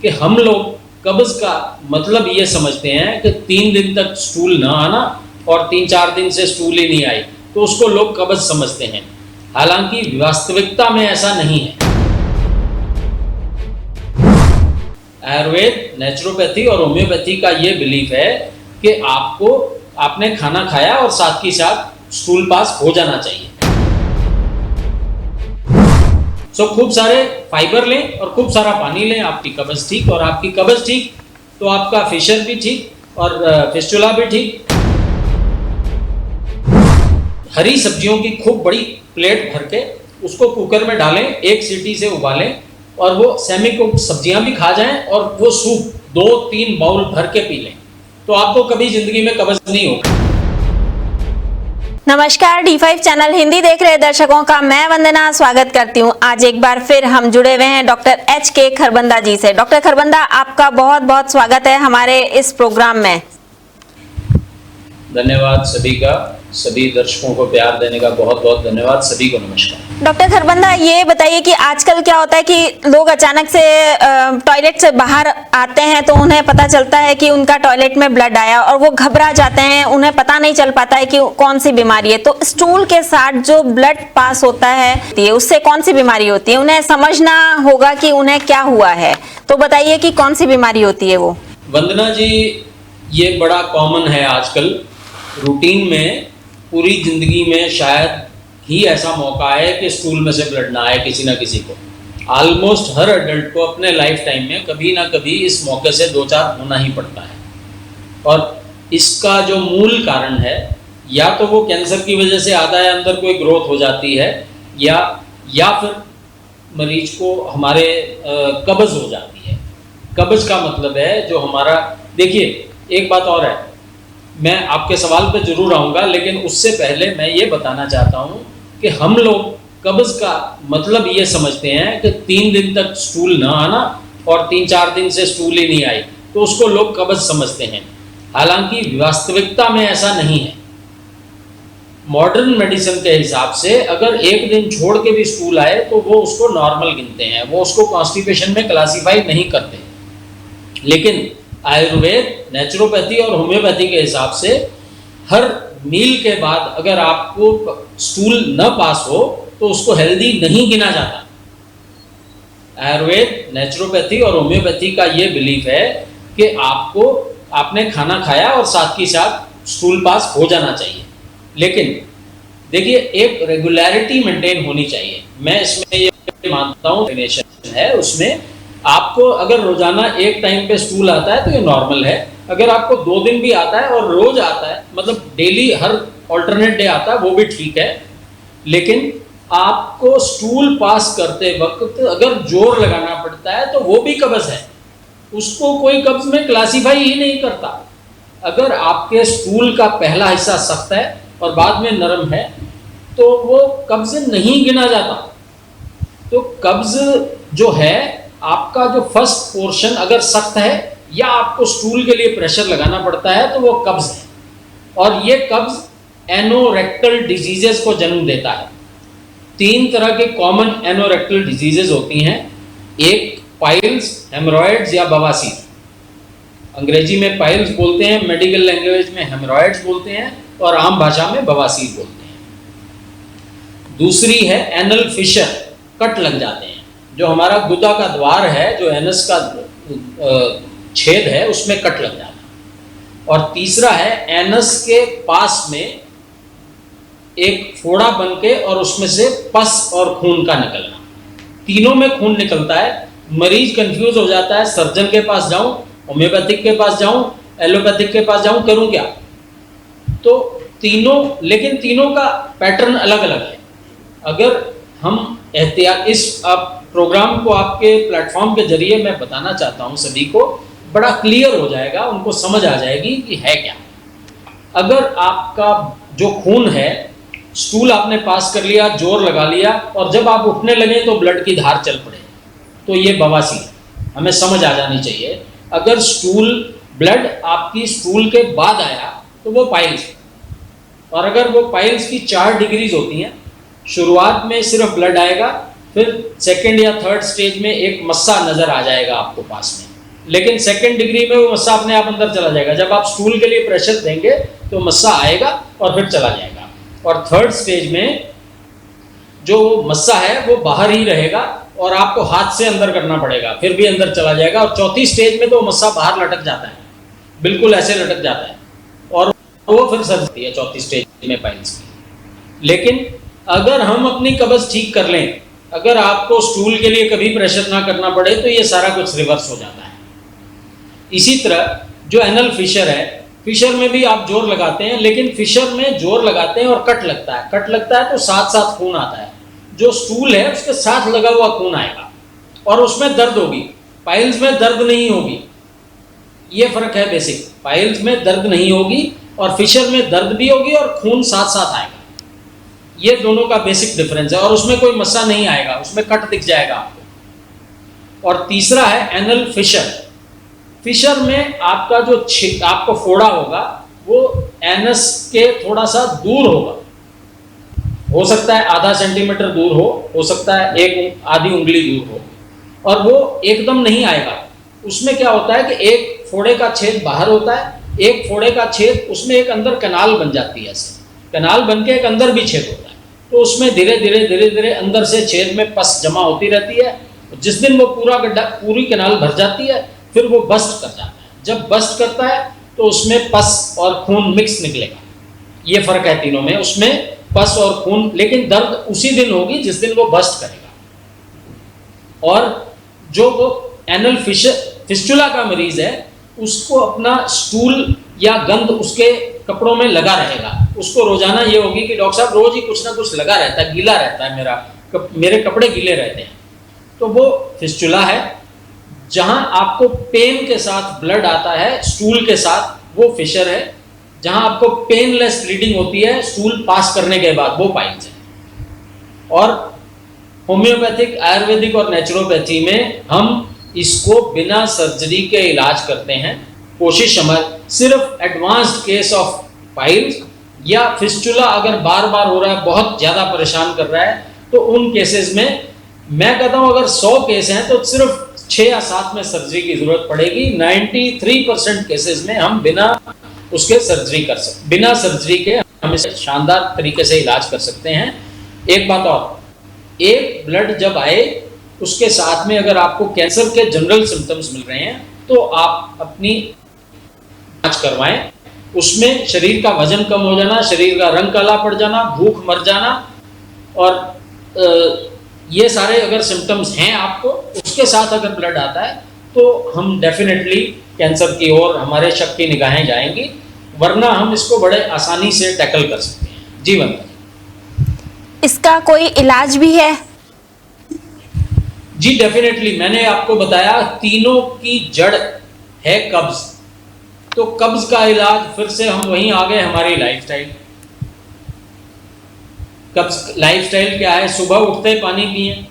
कि हम लोग कब्ज का मतलब ये समझते हैं कि 3 दिन तक स्टूल ना आना और 3-4 दिन से स्टूल ही नहीं आई तो उसको लोग कब्ज समझते हैं। हालांकि वास्तविकता में ऐसा नहीं है। आयुर्वेद, नेचुरोपैथी और होम्योपैथी का ये बिलीफ है कि आपने खाना खाया और साथ ही साथ स्टूल पास हो जाना चाहिए। खूब सारे फाइबर लें और खूब सारा पानी लें, आपकी कब्ज ठीक, और आपकी कब्ज ठीक तो आपका फिशर भी ठीक और फिस्टुला भी ठीक। हरी सब्जियों की खूब बड़ी प्लेट भर के उसको कुकर में डालें, 1 सीटी से उबालें और वो सेमी कुक्ड सब्जियां भी खा जाएं और वो सूप 2-3 बाउल भर के पी लें तो आपको कभी जिंदगी में कब्ज नहीं होगा। नमस्कार, D5 चैनल हिंदी देख रहे दर्शकों का मैं वंदना स्वागत करती हूं। आज एक बार फिर हम जुड़े हुए हैं डॉक्टर HK खरबंदा जी से। डॉक्टर खरबंदा, आपका बहुत बहुत स्वागत है हमारे इस प्रोग्राम में। धन्यवाद सभी का, सभी दर्शकों को प्यार देने का बहुत बहुत धन्यवाद। सभी को नमस्कार। डॉक्टर खरबंदा, ये बताइए कि आजकल क्या होता है कि लोग अचानक से टॉयलेट से बाहर आते हैं तो उन्हें पता चलता है कि उनका टॉयलेट में ब्लड आया और वो घबरा जाते हैं, उन्हें पता नहीं चल पाता है कि कौन सी बीमारी है। तो स्टूल के साथ जो ब्लड पास होता है उससे कौन सी बीमारी होती है, उन्हें समझना होगा कि उन्हें क्या हुआ है। तो बताइए कि कौन सी बीमारी होती है वो। वंदना जी, ये बड़ा कॉमन है आजकल रूटीन में। पूरी जिंदगी में शायद ही ऐसा मौका है कि स्टूल में से ब्लड ना आए किसी ना किसी को। ऑलमोस्ट हर एडल्ट को अपने लाइफ टाइम में कभी ना कभी इस मौके से 2-4 होना ही पड़ता है। और इसका जो मूल कारण है, या तो वो कैंसर की वजह से आधा या अंदर कोई ग्रोथ हो जाती है, या फिर मरीज को हमारे कब्ज हो जाती है। कब्ज का मतलब है जो हमारा, देखिए एक बात और है, मैं आपके सवाल पे जरूर आऊँगा, लेकिन उससे पहले मैं ये बताना चाहता हूँ कि हम लोग कब्ज का मतलब ये समझते हैं कि 3 दिन तक स्टूल ना आना और 3-4 दिन से स्टूल ही नहीं आई तो उसको लोग कब्ज समझते हैं। हालांकि वास्तविकता में ऐसा नहीं है। मॉडर्न मेडिसिन के हिसाब से अगर 1 दिन छोड़ के भी स्टूल आए तो वो उसको नॉर्मल गिनते हैं, वो उसको कॉन्स्टिपेशन में क्लासीफाई नहीं करते। लेकिन आयुर्वेद, नेचुरोपैथी और होम्योपैथी के हिसाब से हर मील के बाद अगर आपको स्टूल न पास हो तो उसको हेल्दी नहीं गिना जाता। आयुर्वेद, नेचुरोपैथी और होम्योपैथी का ये बिलीफ है कि आपने खाना खाया और साथ ही साथ स्टूल पास हो जाना चाहिए। लेकिन देखिए, एक रेगुलरिटी मेंटेन होनी चाहिए। मैं इसमें ये मानता हूँ है उसमें आपको अगर रोजाना एक टाइम पे स्टूल आता है तो ये नॉर्मल है। अगर आपको 2 दिन भी आता है और रोज आता है, मतलब डेली हर ऑल्टरनेट डे आता है, वो भी ठीक है। लेकिन आपको स्टूल पास करते वक्त अगर जोर लगाना पड़ता है तो वो भी कब्ज है, उसको कोई कब्ज में क्लासीफाई ही नहीं करता। अगर आपके स्टूल का पहला हिस्सा सख्त है और बाद में नरम है तो वो कब्ज नहीं गिना जाता। तो कब्ज जो है, आपका जो फर्स्ट पोर्शन अगर सख्त है या आपको स्टूल के लिए प्रेशर लगाना पड़ता है तो वो कब्ज है। और ये कब्ज एनोरेक्टल डिजीजेस को जन्म देता है। 3 तरह के कॉमन एनोरेक्टल डिजीजेस होती हैं। एक पाइल्स, हेमरॉइड्स या बवासीर। अंग्रेजी में पाइल्स बोलते हैं, मेडिकल लैंग्वेज में हेमरॉइड्स बोलते हैं और आम भाषा में बवासीर बोलते हैं। दूसरी है एनल फिशर, कट लग जाते हैं। जो हमारा गुदा का द्वार है, जो एनस का छेद है, उसमें कट लग जाना। और तीसरा है एनस के पास में एक फोड़ा बनके और उसमें से पस और खून का निकलना। तीनों में खून निकलता है। मरीज कंफ्यूज हो जाता है, सर्जन के पास जाऊं, होम्योपैथिक के पास जाऊं, एलोपैथिक के पास जाऊं, करूं क्या? तो लेकिन तीनों का पैटर्न अलग अलग है। अगर हम एहतियात, इस प्रोग्राम को आपके प्लेटफॉर्म के जरिए मैं बताना चाहता हूं, सभी को बड़ा क्लियर हो जाएगा, उनको समझ आ जाएगी कि है क्या। अगर आपका जो खून है, स्टूल आपने पास कर लिया, जोर लगा लिया और जब आप उठने लगे तो ब्लड की धार चल पड़े, तो ये बवासीर, हमें समझ आ जानी चाहिए। अगर ब्लड आपकी स्टूल के बाद आया तो वो पाइल्स। और अगर वो पाइल्स की 4 डिग्रीज होती हैं, शुरुआत में सिर्फ ब्लड आएगा, फिर सेकंड या थर्ड स्टेज में एक मस्सा नजर आ जाएगा आपको पास में, लेकिन सेकंड डिग्री में वो मस्सा अपने आप अंदर चला जाएगा। जब आप स्टूल के लिए प्रेशर देंगे तो मस्सा आएगा और फिर चला जाएगा। और थर्ड स्टेज में जो मस्सा है वो बाहर ही रहेगा और आपको हाथ से अंदर करना पड़ेगा, फिर भी अंदर चला जाएगा। और चौथी स्टेज में तो मस्सा बाहर लटक जाता है, बिल्कुल ऐसे लटक जाता है और वो फिर सर्जरी है चौथी स्टेज में पाइल्स की। लेकिन अगर हम अपनी कब्ज ठीक कर लें, अगर आपको स्टूल के लिए कभी प्रेशर ना करना पड़े, तो ये सारा कुछ रिवर्स हो जाता है। इसी तरह जो एनल फिशर है, फिशर में भी आप जोर लगाते हैं, लेकिन फिशर में जोर लगाते हैं और कट लगता है। कट लगता है तो साथ साथ खून आता है। जो स्टूल है उसके साथ लगा हुआ खून आएगा और उसमें दर्द होगी। पाइल्स में दर्द नहीं होगी, ये फर्क है बेसिक। पाइल्स में दर्द नहीं होगी और फिशर में दर्द भी होगी और खून साथ साथ आएगा। ये दोनों का बेसिक डिफरेंस है। और उसमें कोई मस्सा नहीं आएगा, उसमें कट दिख जाएगा आपको। और तीसरा है एनल फिशर। फिशर में आपका जो आपको फोड़ा होगा वो एनस के थोड़ा सा दूर होगा। हो सकता है आधा सेंटीमीटर दूर हो सकता है एक आधी उंगली दूर हो, और वो एकदम नहीं आएगा। उसमें क्या होता है कि एक फोड़े का छेद बाहर होता है, एक फोड़े का छेद, उसमें एक अंदर कनाल बन जाती है। ऐसे कनाल बन के एक अंदर भी छेद होता है। तो उसमें धीरे धीरे अंदर से छेद में पस जमा होती रहती है। जिस दिन वो पूरा गड्ढा, पूरी कनाल भर जाती है, फिर वो बस्ट कर जाता है। जब बस्ट करता है तो उसमें पस और खून मिक्स निकलेगा। ये फर्क है तीनों में, उसमें पस और खून। लेकिन दर्द उसी दिन होगी जिस दिन वो बस्ट करेगा। और जो वो एनल फिस्टुला का मरीज है, उसको अपना स्टूल या गंध उसके कपड़ों में लगा रहेगा। उसको रोजाना ये होगी कि डॉक्टर साहब रोज ही कुछ ना कुछ लगा रहता है, गीला रहता है, मेरे कपड़े गीले रहते हैं। तो वो फिस्टुला है। जहां आपको पेन के साथ ब्लड आता है स्टूल के साथ, वो फिशर है। जहां आपको पेनलेस ब्लीडिंग होती है स्टूल पास करने के बाद, वो पाइल्स है। और होम्योपैथिक, आयुर्वेदिक और नेचुरोपैथी में हम इसको बिना सर्जरी के इलाज करते हैं। कोशिश हमारी सिर्फ एडवांस्ड केस ऑफ पाइल्स या फिस्टुला अगर बार बार हो रहा है, बहुत ज़्यादा परेशान कर रहा है, तो उन केसेस में मैं कहता हूँ अगर 100 केस हैं तो सिर्फ 6 या 7 में सर्जरी की जरूरत पड़ेगी। 93% केसेस में हम बिना उसके सर्जरी कर सकते, बिना सर्जरी के हम इसे शानदार तरीके से इलाज कर सकते हैं। एक बात और, एक ब्लड जब आए उसके साथ में अगर आपको कैंसर के जनरल सिम्टम्स मिल रहे हैं तो आप अपनी जांच करवाएं। उसमें शरीर का वजन कम हो जाना, शरीर का रंग काला पड़ जाना, भूख मर जाना, और ये सारे अगर सिम्टम्स हैं आपको, उसके साथ अगर ब्लड आता है तो हम डेफिनेटली कैंसर की ओर हमारे शक की निगाहें जाएंगी, वरना हम इसको बड़े आसानी से टैकल कर सकते हैं। जीवन इसका कोई इलाज भी है? जी डेफिनेटली, मैंने आपको बताया तीनों की जड़ है कब्ज। तो कब्ज का इलाज, फिर से हम वहीं आ गए, हमारी लाइफस्टाइल। कब्ज लाइफस्टाइल क्या है? सुबह उठते ही पानी पिए।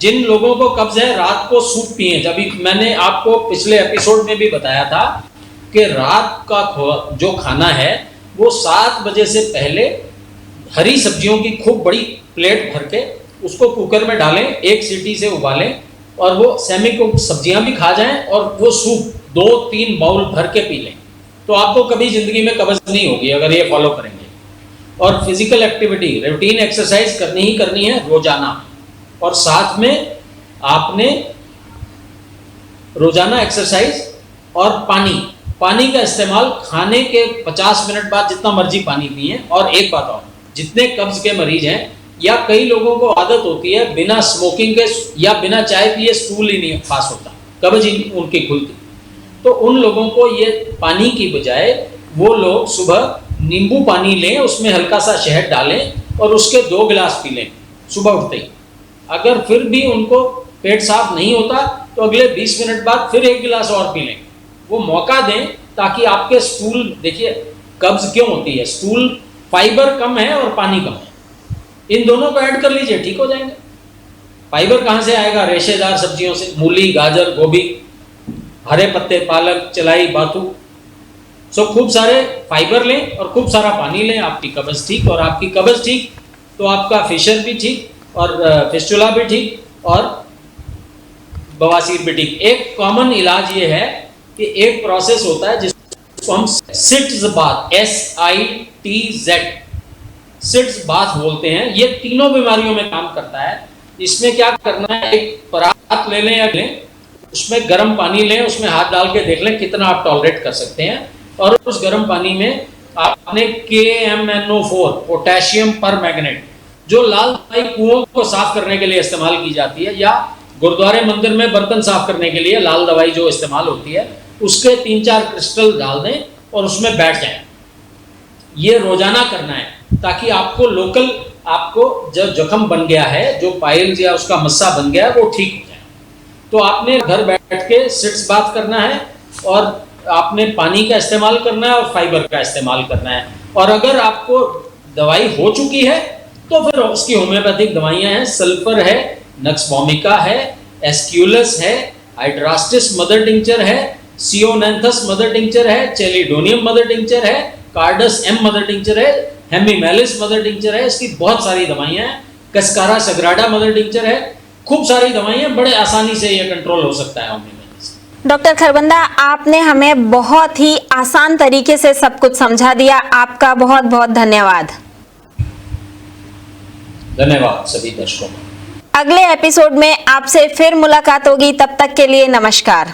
जिन लोगों को कब्ज है रात को सूप पिए। जब मैंने आपको पिछले एपिसोड में भी बताया था कि रात का जो खाना है वो 7 बजे से पहले हरी सब्जियों की खूब बड़ी प्लेट भर के उसको कुकर में डालें, 1 सीटी से उबालें, और वो सेमी कुक सब्जियां भी खा जाएं और वो सूप 2-3 बाउल भर के पी लें। तो आपको कभी जिंदगी में कब्ज नहीं होगी अगर ये फॉलो करेंगे। और फिजिकल एक्टिविटी, रूटीन एक्सरसाइज करनी ही करनी है रोजाना, और साथ में आपने रोजाना एक्सरसाइज और पानी का इस्तेमाल खाने के 50 मिनट बाद जितना मर्जी पानी पिए। और एक बात और, जितने कब्ज के मरीज हैं या कई लोगों को आदत होती है बिना स्मोकिंग के या बिना चाय पिए स्टूल ही नहीं पास होता, कब्ज ही उनकी खुलती, तो उन लोगों को ये पानी की बजाय वो लोग सुबह नींबू पानी लें, उसमें हल्का सा शहद डालें और उसके 2 गिलास पी लें सुबह उठते ही। अगर फिर भी उनको पेट साफ नहीं होता तो अगले 20 मिनट बाद फिर 1 गिलास और पी लें। वो मौका दें ताकि आपके स्टूल, देखिए कब्ज क्यों होती है, स्टूल फाइबर कम है और पानी कम है, इन दोनों को ऐड कर लीजिए, ठीक हो जाएंगे। फाइबर कहाँ से आएगा? रेशेदार सब्जियों से, मूली, गाजर, गोभी, हरे पत्ते, पालक, चलाई, बाथू। सो खूब सारे फाइबर लें और खूब सारा पानी लें, आपकी कब्ज ठीक। और आपकी कब्ज ठीक तो आपका फिशर भी ठीक और फिस्टुला भी ठीक और बवासीर बिटिक। एक कॉमन इलाज ये है कि एक प्रोसेस होता है जिसको हम sitz bath, SITZ, sitz bath बोलते हैं। ये तीनों बीमारियों में काम करता है। इसमें क्या करना है, एक परात ले लें या लें, उसमें गर्म पानी लें, उसमें हाथ डाल के देख लें कितना आप टॉलरेट कर सकते हैं, और उस गर्म पानी में आपने KMNO4, पोटेशियम पर मैग्नेट, जो लाल दवाई कुओं को साफ करने के लिए इस्तेमाल की जाती है, या गुरुद्वारे मंदिर में बर्तन साफ करने के लिए लाल दवाई जो इस्तेमाल होती है, उसके 3-4 क्रिस्टल डाल दें और उसमें बैठ जाएं। ये रोजाना करना है, ताकि आपको लोकल, आपको जब जख्म बन गया है, जो पाइल्स या उसका मस्सा बन गया है, वो ठीक हो जाए। तो आपने घर बैठ के सिट्स बात करना है, और आपने पानी का इस्तेमाल करना है और फाइबर का इस्तेमाल करना है। और अगर आपको दवाई हो चुकी है तो फिर उसकी होम्योपैथिक दवाइयां हैं, सल्फर है, नक्सवोमिका है, एस्क्यूलस है, हाइड्रास्टिस मदर टिंचर है, सियोनैंथस मदर टिंचर है, चेलिडोनियम मदर टिंचर है, कार्डस एम मदर टिंचर है, हेमीमेलिस मदर टिंचर है। इसकी बहुत सारी दवाइयां हैं। कस्कारा सग्राडा मदर टिंचर है। खूब सारी दवाइयां, बड़े आसानी से ये कंट्रोल हो सकता है होम्योपैथी से। डॉक्टर खरबंदा, आपने हमें बहुत ही आसान तरीके से सब कुछ समझा दिया। आपका बहुत बहुत धन्यवाद। धन्यवाद सभी दर्शकों को। अगले एपिसोड में आपसे फिर मुलाकात होगी। तब तक के लिए नमस्कार।